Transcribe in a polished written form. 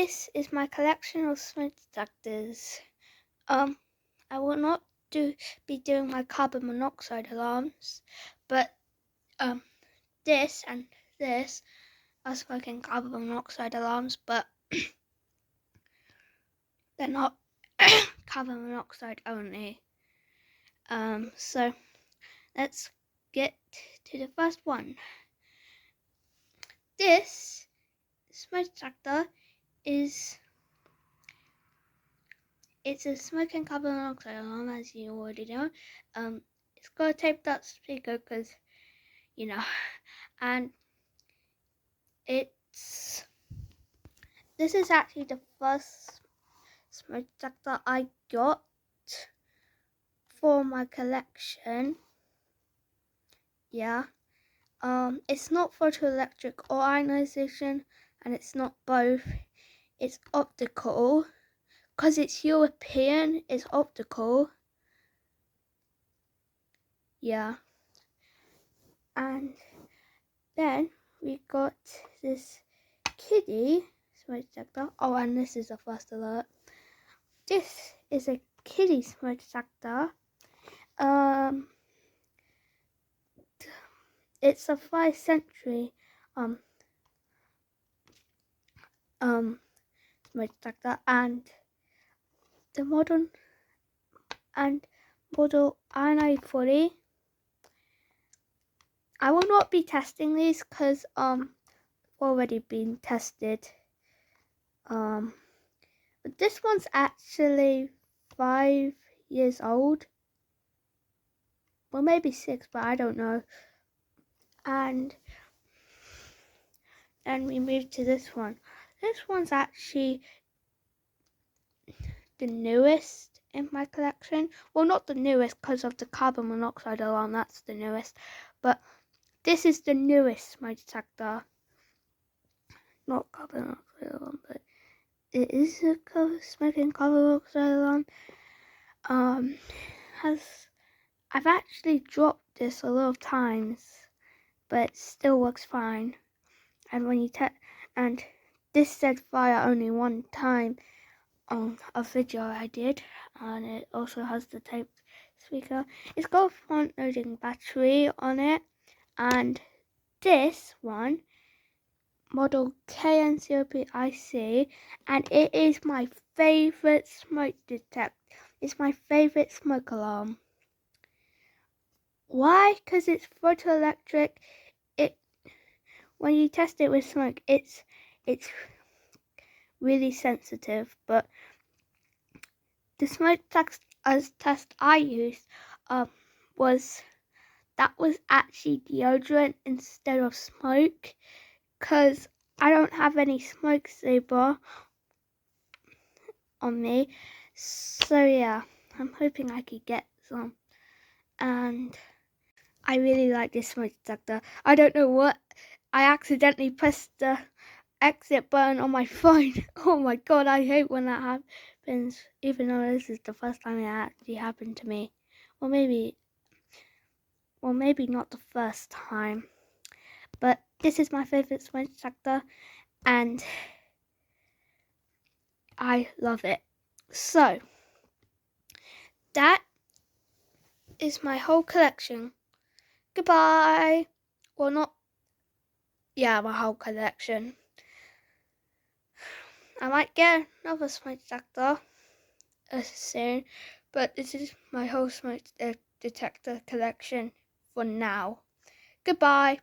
this is my collection of smoke detectors. I will not be doing my carbon monoxide alarms, but this and this are smoking carbon monoxide alarms, but they're not carbon monoxide only. So let's get to the first one. This smoke detector it's a smoke and carbon monoxide alarm, as you already know. It's got a taped up speaker because, and this is actually the first smoke detector I got for my collection. Yeah. It's not photoelectric or ionization, and it's not both. It's optical. Because it's European, it's optical. Yeah. And then we got this kiddie smoke detector. Oh, and this is the first alert. This is a kiddie smoke detector. It's a 5th century smoke detector, and the model I940. I will not be testing these because already been tested. But this one's actually 5 years old. Well, maybe 6, but I don't know. And then we move to this one. This one's actually the newest in my collection. Well, not the newest because of the carbon monoxide alarm, that's the newest. But this is the newest smoke detector. Not carbon monoxide alarm, but it is a smoking carbon monoxide alarm. I've actually dropped this a lot of times, but it still works fine. And when you and this said fire only one time on a video I did, and it also has the taped speaker. It's got a front loading battery on it, and this one, model KN0PIC, and it is my favourite smoke detector. It's my favourite smoke alarm. Why? Because it's photoelectric. When you test it with smoke, it's really sensitive. But the smoke test I used was actually deodorant instead of smoke, because I don't have any smoke saver on me. So yeah, I'm hoping I could get some. And I really like this smoke detector. I don't know what, I accidentally pressed the exit button on my phone. Oh my god, I hate when that happens, even though this is the first time it actually happened to me. Or maybe not the first time. But this is my favourite smoke detector, and I love it. So, that is my whole collection. Goodbye. Well, not, yeah, my whole collection. I might get another smoke detector soon, but this is my whole smoke detector collection for now. Goodbye.